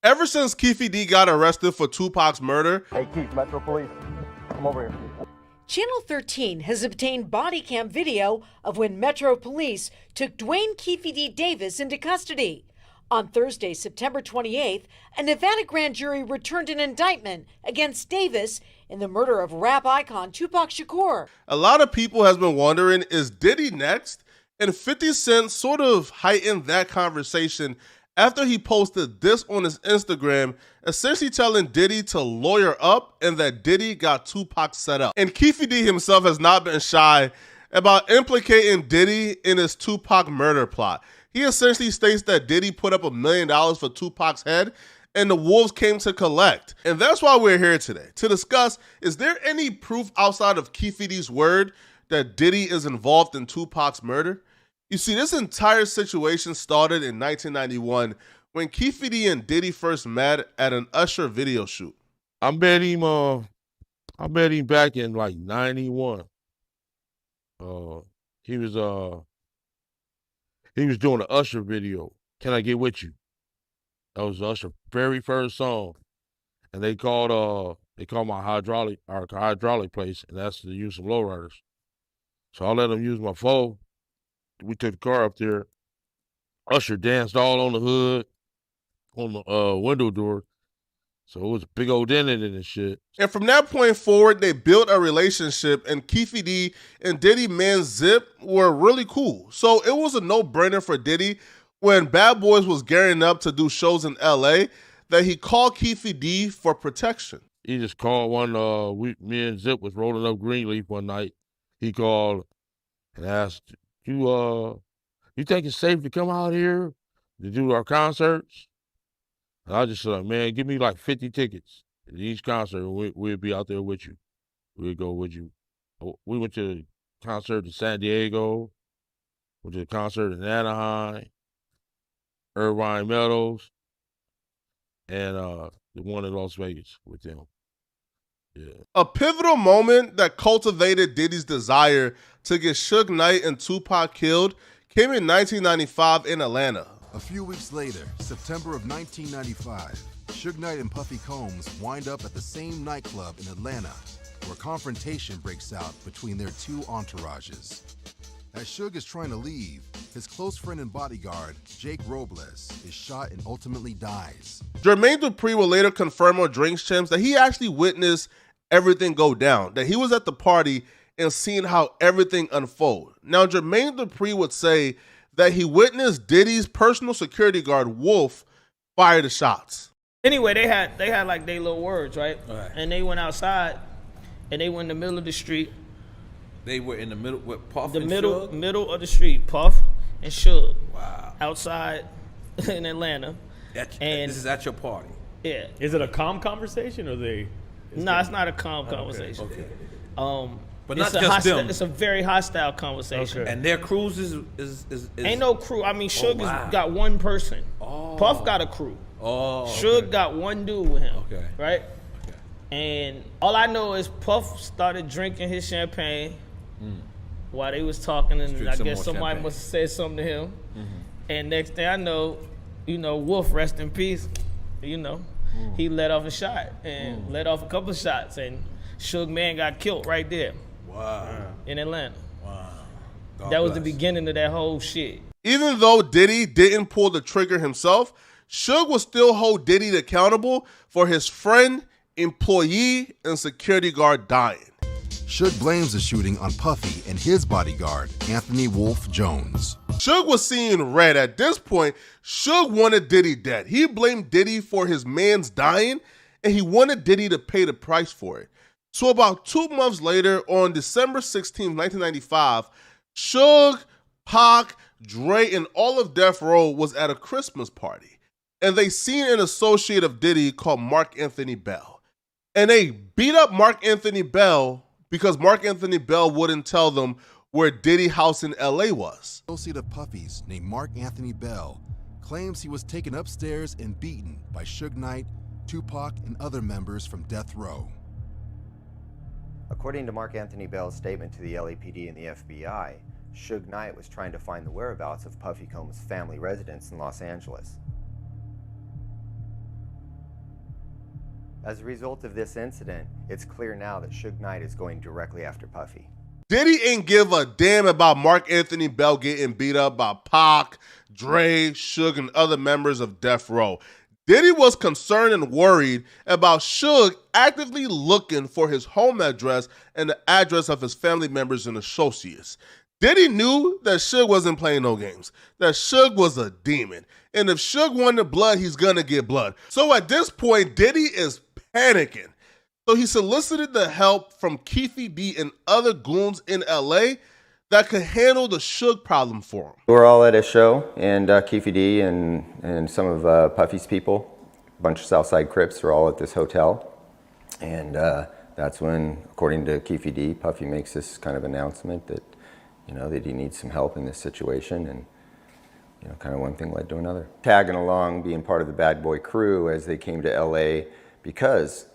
Ever since Keefe D got arrested for Tupac's murder, Hey, Keefe, Metro Police, come over here. Channel 13 has obtained body cam video of when Metro Police took Dwayne Keefe D. Davis into custody. On Thursday, September 28th, a Nevada grand jury returned an indictment against Davis in the murder of rap icon Tupac Shakur. a lot of people has been wondering, is Diddy next? And 50 Cent sort of heightened that conversation after he posted this on his Instagram, essentially telling Diddy to lawyer up and that Diddy got Tupac set up. And Keefe D himself has not been shy about implicating Diddy in his Tupac murder plot. He essentially states that Diddy put up $1 million for Tupac's head and the wolves came to collect. And that's why we're here today, to discuss, is there any proof outside of Keefe D's word that Diddy is involved in Tupac's murder? You see, this entire situation started in 1991 when Keefe D and Diddy first met at an Usher video shoot. I met him back in like 91. He was doing an Usher video. Can I Get With You? That was Usher's very first song. And they called my hydraulic place and asked to use some lowriders. So I let them use my phone. We took the car up there. Usher danced all on the hood, on the window door. So it was a big old dent in it and shit. And from that point forward, they built a relationship, and Keefe D and Diddy Man Zip were really cool. So it was a no-brainer for Diddy when Bad Boys was gearing up to do shows in LA that he called Keefe D for protection. He just called me and Zip was rolling up Greenleaf one night. He called and asked, you think it's safe to come out here to do our concerts? And I just said, man, give me like 50 tickets to each concert, and we'll be out there with you. We'll go with you. We went to the concert in San Diego, went to the concert in Anaheim, Irvine Meadows, and the one in Las Vegas with them. Yeah. A pivotal moment that cultivated Diddy's desire to get Suge Knight and Tupac killed came in 1995 in Atlanta. A few weeks later, September of 1995, Suge Knight and Puffy Combs wind up at the same nightclub in Atlanta, where confrontation breaks out between their two entourages. As Suge is trying to leave, his close friend and bodyguard, Jake Robles, is shot and ultimately dies. Jermaine Dupri will later confirm on Drinks Champs that he actually witnessed everything go down, that he was at the party and seeing how everything unfold. Now, Jermaine Dupri would say that he witnessed Diddy's personal security guard, Wolf, fire the shots. Anyway, they had like their little words, right? And they went outside, and they were in the middle of the street. They were in the middle with Puff and Suge? middle of the street, Puff and Suge. Wow. Outside in Atlanta. This is at your party? Yeah. Is it a calm conversation or they? No, it's not a calm conversation. Okay. But not just them. It's a very hostile conversation. Okay. And their cruise is Ain't no crew. I mean, Suge wow. has got one person. Oh. Puff got a crew. Oh. Suge got one dude with him. Okay. Right? Okay. And all I know is Puff started drinking his champagne while they was talking, and I guess somebody must have said something to him. Mm-hmm. And next thing I know, Wolf, rest in peace, he let off a shot and let off a couple of shots, and Suge Man got killed right there. Wow. In Atlanta. Wow. That was the beginning of that whole shit. Even though Diddy didn't pull the trigger himself, Suge will still hold Diddy accountable for his friend, employee, and security guard dying. Suge blames the shooting on Puffy and his bodyguard, Anthony Wolf Jones. Suge was seeing red. At this point, Suge wanted Diddy dead. He blamed Diddy for his man's dying, and he wanted Diddy to pay the price for it. So about 2 months later, on December 16, 1995, Suge, Pac, Dre, and all of Death Row was at a Christmas party. And they seen an associate of Diddy called Mark Anthony Bell. And they beat up Mark Anthony Bell because Mark Anthony Bell wouldn't tell them where Diddy house in LA was. Associate of Puffy's named Mark Anthony Bell claims he was taken upstairs and beaten by Suge Knight, Tupac, and other members from Death Row. According to Mark Anthony Bell's statement to the LAPD and the FBI, Suge Knight was trying to find the whereabouts of Puffy Combs' family residence in Los Angeles. As a result of this incident, it's clear now that Suge Knight is going directly after Puffy. Diddy ain't give a damn about Mark Anthony Bell getting beat up by Pac, Dre, Suge, and other members of Death Row. Diddy was concerned and worried about Suge actively looking for his home address and the address of his family members and associates. Diddy knew that Suge wasn't playing no games, that Suge was a demon. And if Suge wanted blood, he's gonna get blood. So at this point, Diddy is panicking. So he solicited the help from Keefe D and other goons in LA that could handle the Suge problem for him. We were all at a show, and Keefe D and some of Puffy's people, a bunch of Southside Crips, were all at this hotel. And that's when, according to Keefe D, Puffy makes this kind of announcement that, that he needs some help in this situation, and kind of one thing led to another. Tagging along, being part of the Bad Boy crew as they came to LA, because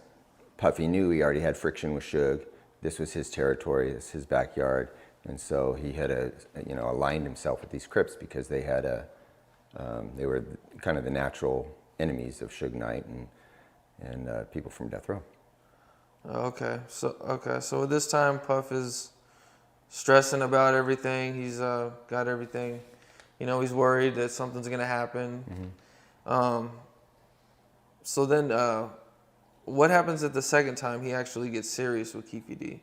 Puffy knew he already had friction with Suge. This was his territory, this was his backyard, and so he had aligned himself with these Crips because they had they were kind of the natural enemies of Suge Knight and people from Death Row. Okay, so at this time, Puff is stressing about everything. He's got everything. He's worried that something's gonna happen. Mm-hmm. So then, what happens at the second time he actually gets serious with Keefe D?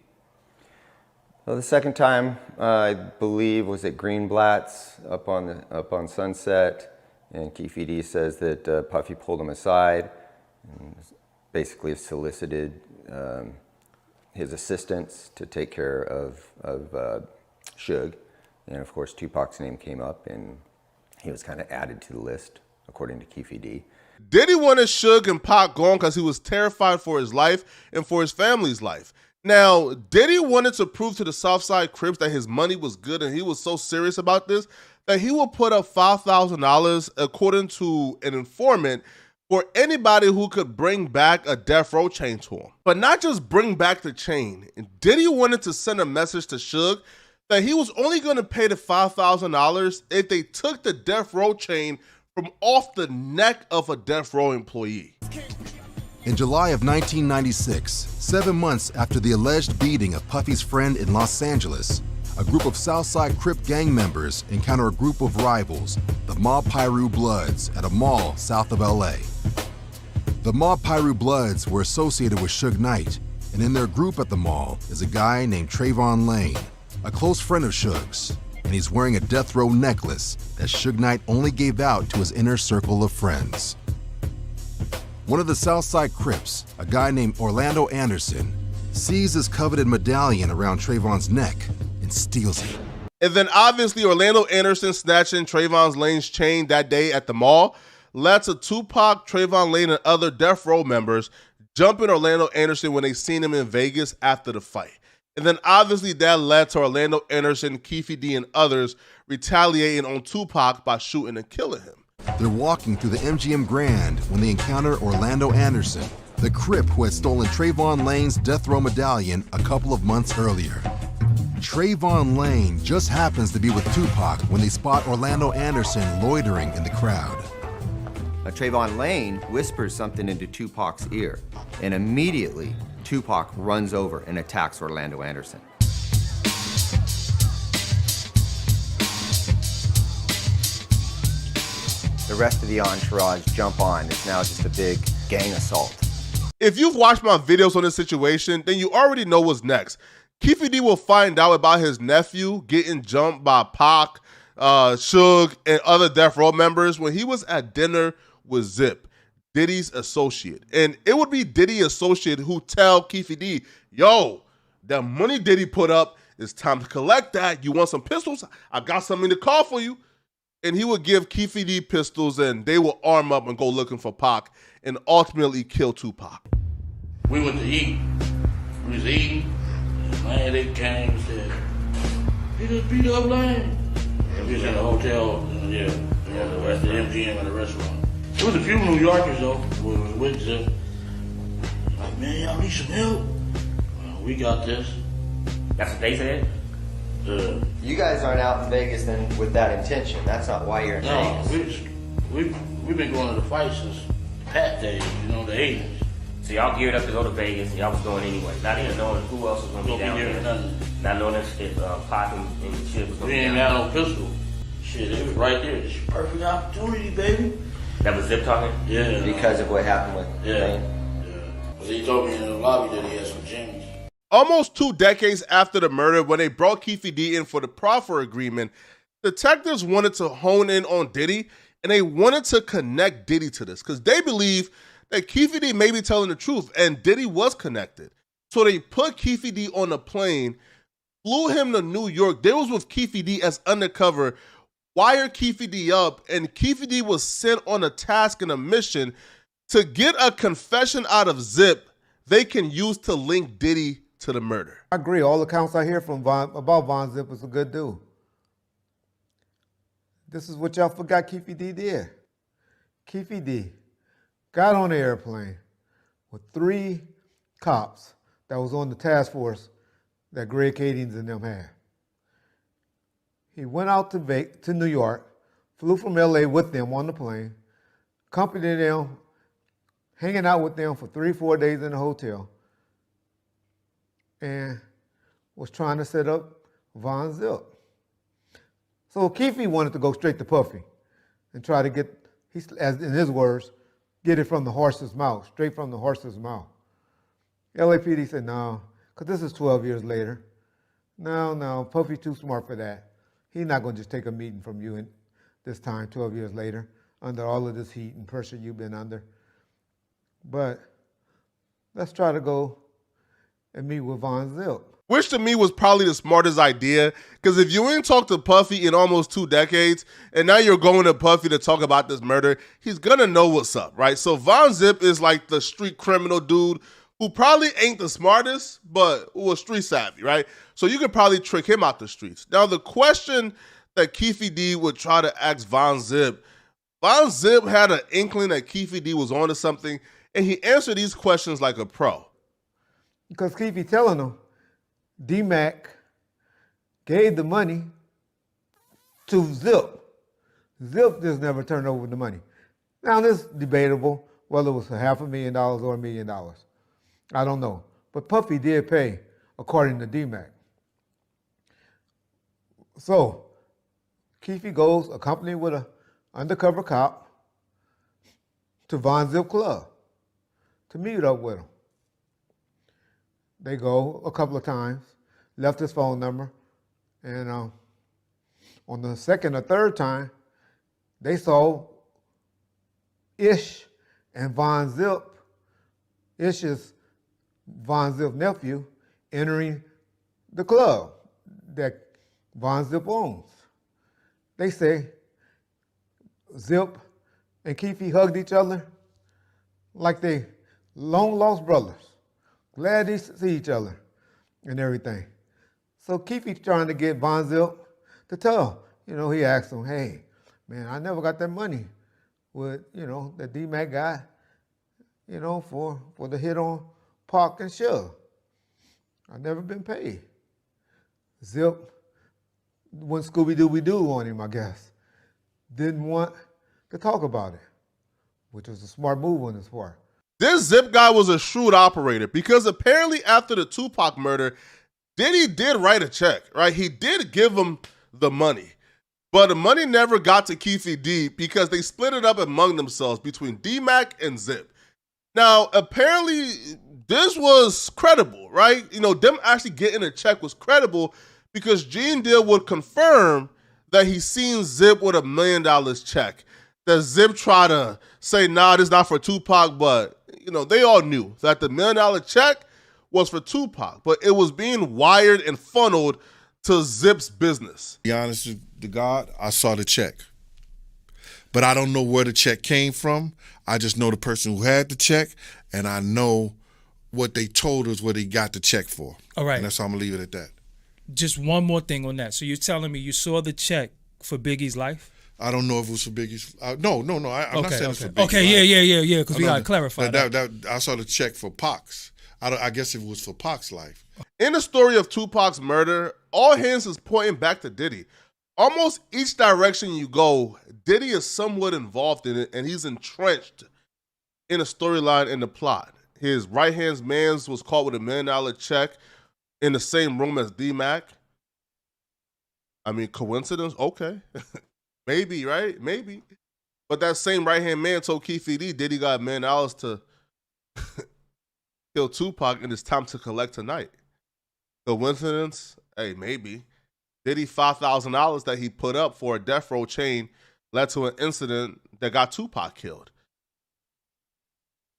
Well, the second time, I believe, was at Greenblatt's up on Sunset, and Keefe D says that Puffy pulled him aside and basically solicited his assistants to take care of Suge. And of course, Tupac's name came up, and he was kind of added to the list, according to Keefe D. Diddy wanted Suge and Pac gone because he was terrified for his life and for his family's life. Now, Diddy wanted to prove to the Southside Crips that his money was good, and he was so serious about this that he would put up $5,000, according to an informant, for anybody who could bring back a Death Row chain to him. But not just bring back the chain. Diddy wanted to send a message to Suge that he was only going to pay the $5,000 if they took the Death Row chain from off the neck of a Death Row employee. In July of 1996, 7 months after the alleged beating of Puffy's friend in Los Angeles, a group of Southside Crip gang members encounter a group of rivals, the Mob Piru Bloods, at a mall south of LA. The Mob Piru Bloods were associated with Suge Knight, and in their group at the mall is a guy named Trayvon Lane, a close friend of Suge's, and he's wearing a Death Row necklace that Suge Knight only gave out to his inner circle of friends. One of the Southside Crips, a guy named Orlando Anderson, sees this coveted medallion around Trayvon's neck and steals it. And then obviously Orlando Anderson snatching Trayvon Lane's chain that day at the mall led to Tupac, Trayvon Lane, and other Death Row members jumping Orlando Anderson when they seen him in Vegas after the fight. And then obviously that led to Orlando Anderson, Keefe D, and others retaliating on Tupac by shooting and killing him. They're walking through the MGM Grand when they encounter Orlando Anderson, the Crip who had stolen Trayvon Lane's Death Row medallion a couple of months earlier. Trayvon Lane just happens to be with Tupac when they spot Orlando Anderson loitering in the crowd. Trayvon Lane whispers something into Tupac's ear, and immediately Tupac runs over and attacks Orlando Anderson. The rest of the entourage jump on. It's now just a big gang assault. If you've watched my videos on this situation, then you already know what's next. Keefe D will find out about his nephew getting jumped by Pac, Suge, and other Death Row members when he was at dinner with Zip, Diddy's associate. And it would be Diddy's associate who tell Keefe D, yo, the money Diddy put up, it's time to collect that. You want some pistols? I got some in the car for you. And he would give Keefe D pistols, and they will arm up and go looking for Pac and ultimately kill Tupac. We went to eat. We was eating. And man, they came and said, he just beat up Lane. And we was in the hotel, and the rest of the MGM and the restaurant. There was a few New Yorkers, though, who was with Zip. Like, man, y'all need some help? Well, we got this. That's what they said? You guys aren't out in Vegas then with that intention. That's not why you're in Vegas. No, we've been going to the fights since Pat days, the 80s. So y'all geared up to go to Vegas, and y'all was going anyway. Not even knowing who else was going to be down there. Not knowing if Pac and shit was going to be down there. We didn't have no pistol. Shit, it was right there. It's a perfect opportunity, baby. That was Zip talking? Yeah. Because of what happened with Yeah. Because he told me in the lobby that he had some James. Almost 2 decades after the murder, when they brought Keefe D in for the proffer agreement, detectives wanted to hone in on Diddy, and they wanted to connect Diddy to this because they believe that Keefe D may be telling the truth, and Diddy was connected. So they put Keefe D on a plane, flew him to New York. They was with Keefe D as undercover, wired Keefe D up, and Keefe D was sent on a task and a mission to get a confession out of Zip they can use to link Diddy to the murder. I agree. All accounts I hear from about Von Zip is a good dude. This is what y'all forgot Keefe D did. Keefe D got on the airplane with 3 cops that was on the task force that Greg Kadings and them had. He went out to New York, flew from LA with them on the plane, accompanied them, hanging out with them for 3-4 days in the hotel, and was trying to set up Von Zip. So Keefe wanted to go straight to Puffy and try to get, as in his words, get it from the horse's mouth, straight from the horse's mouth. LAPD said, no, because this is 12 years later. No, Puffy's too smart for that. He's not going to just take a meeting from you this time, 12 years later, under all of this heat and pressure you've been under. But let's try to go and meet with Von Zip. Which to me was probably the smartest idea, because if you ain't talked to Puffy in almost 2 decades, and now you're going to Puffy to talk about this murder, he's gonna know what's up, right? So Von Zip is like the street criminal dude who probably ain't the smartest, but who was street savvy, right? So you could probably trick him out the streets. Now the question that Keefe D would try to ask Von Zip had an inkling that Keefe D was onto something, and he answered these questions like a pro. Because Keefe telling him, D-Mac gave the money to Zip. Zip just never turned over the money. Now, this is debatable, whether it was $500,000 or $1 million. I don't know. But Puffy did pay, according to D-Mac. So, Keefe goes, accompanied with an undercover cop, to Von Zip Club to meet up with him. They go a couple of times, left his phone number, and on the second or third time, they saw Ish and Von Zip, Ish is Von Zip's nephew, entering the club that Von Zip owns. They say Zip and Keefe hugged each other like they long-lost brothers. Glad they see each other and everything. So Keefe trying to get Von Zip to tell. He asked him, hey, man, I never got that money with, that D-Mac guy, for the hit on Pac and Suge. I never been paid. Zip went Scooby-Dooby-Doo on him, I guess. Didn't want to talk about it, which was a smart move on his part. This Zip guy was a shrewd operator because apparently after the Tupac murder, Diddy did write a check, right? He did give him the money, but the money never got to Keefe D because they split it up among themselves between D-Mac and Zip. Now, apparently this was credible, right? Them actually getting a check was credible because Gene Deal would confirm that he seen Zip with $1 million check. That Zip tried to say, nah, this is not for Tupac, but they all knew that the $1 million check was for Tupac, but it was being wired and funneled to Zip's business. To be honest to God, I saw the check. But I don't know where the check came from. I just know the person who had the check, and I know what they told us what he got the check for. All right. And that's how I'm going to leave it at that. Just one more thing on that. So you're telling me you saw the check for Biggie's life? I don't know if it was for Biggie's. No. I'm not saying it's for Biggie's. Okay, yeah, because we got to clarify that. I saw the check for Pac's. I guess it was for Pac's life. In the story of Tupac's murder, all hands is pointing back to Diddy. Almost each direction you go, Diddy is somewhat involved in it, and he's entrenched in a storyline in the plot. his right-hand man was caught with $1 million check in the same room as D-Mac. I mean, coincidence? Okay. Maybe, right? Maybe. But that same right-hand man told Keefe D, Diddy got $1 million to kill Tupac and it's time to collect tonight. Coincidence? Hey, maybe. Diddy $5,000 that he put up for a death row chain led to an incident that got Tupac killed.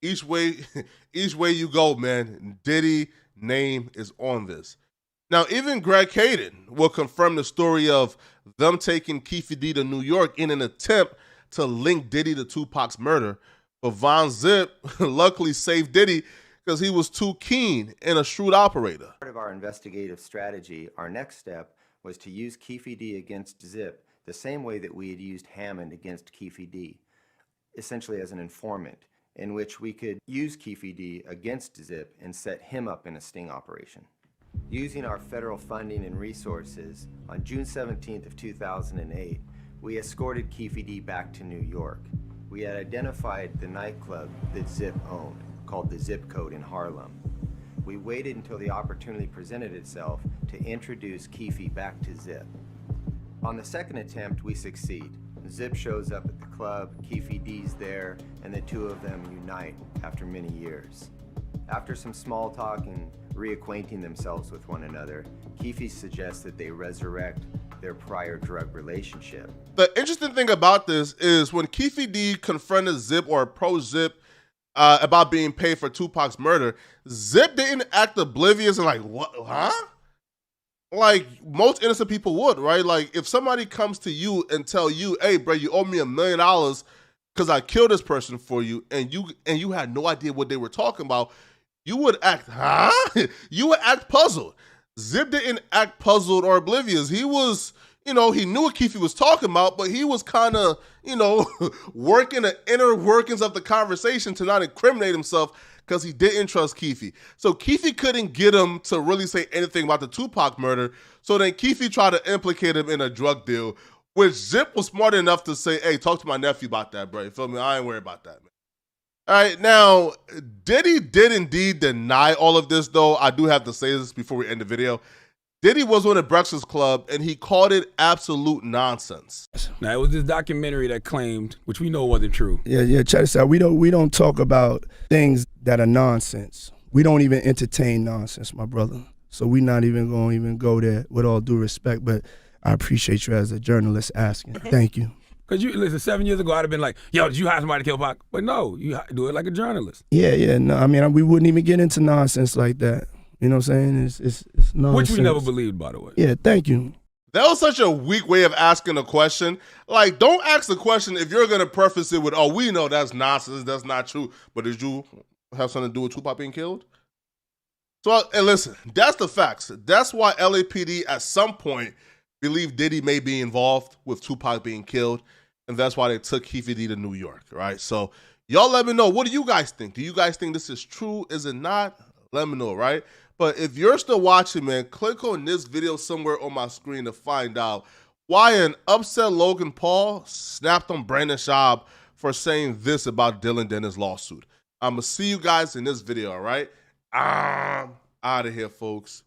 Each way you go, man, Diddy name is on this. Now, even Greg Caden will confirm the story of them taking Keefe D to New York in an attempt to link Diddy to Tupac's murder. But Von Zip luckily saved Diddy because he was too keen and a shrewd operator. Part of our investigative strategy, our next step was to use Keefe D against Zip the same way that we had used Hammond against Keefe D, essentially as an informant, in which we could use Keefe D against Zip and set him up in a sting operation. Using our federal funding and resources, on June 17th of 2008, we escorted Keefe D back to New York. We had identified the nightclub that Zip owned, called the Zip Code in Harlem. We waited until the opportunity presented itself to introduce Keefe back to Zip. On the second attempt, we succeed. Zip shows up at the club, Keefe D's there, and the two of them unite after many years. After some small talk and reacquainting themselves with one another, Keefe suggests that they resurrect their prior drug relationship. The interesting thing about this is when Keefe D confronted Zip or approached Zip about being paid for Tupac's murder, Zip didn't act oblivious and like, what, huh? Like most innocent people would, right? Like if somebody comes to you and tell you, hey, bro, you owe me $1 million because I killed this person for you, and you had no idea what they were talking about, you would act, huh? You would act puzzled. Zip didn't act puzzled or oblivious. He was, he knew what Keefe was talking about, but he was kind of, working the inner workings of the conversation to not incriminate himself because he didn't trust Keefe. So Keefe couldn't get him to really say anything about the Tupac murder. So then Keefe tried to implicate him in a drug deal, which Zip was smart enough to say, hey, talk to my nephew about that, bro. You feel me? I ain't worried about that, man. All right, now, Diddy did indeed deny all of this, though. I do have to say this before we end the video. Diddy was on a Breakfast Club, and he called it absolute nonsense. Now, it was this documentary that claimed, which we know wasn't true. Yeah, check this out. We don't talk about things that are nonsense. We don't even entertain nonsense, my brother. So we're not even going to go there with all due respect, but I appreciate you as a journalist asking. Thank you. Because listen, 7 years ago, I'd have been like, yo, did you hire somebody to kill Pac? But no, you do it like a journalist. Yeah, no, I mean, we wouldn't even get into nonsense like that. You know what I'm saying? It's nonsense. Which we never believed, by the way. Yeah, thank you. That was such a weak way of asking a question. Like, don't ask the question if you're going to preface it with, oh, we know that's nonsense, that's not true. But did you have something to do with Tupac being killed? So, and listen, that's the facts. That's why LAPD at some point believed Diddy may be involved with Tupac being killed. And that's why they took Keefe D to New York, right? So y'all let me know. What do you guys think? Do you guys think this is true? Is it not? Let me know, right? But if you're still watching, man, click on this video somewhere on my screen to find out why an upset Logan Paul snapped on Brandon Schaub for saying this about Dylan Dennis' lawsuit. I'm going to see you guys in this video, all right? I'm out of here, folks.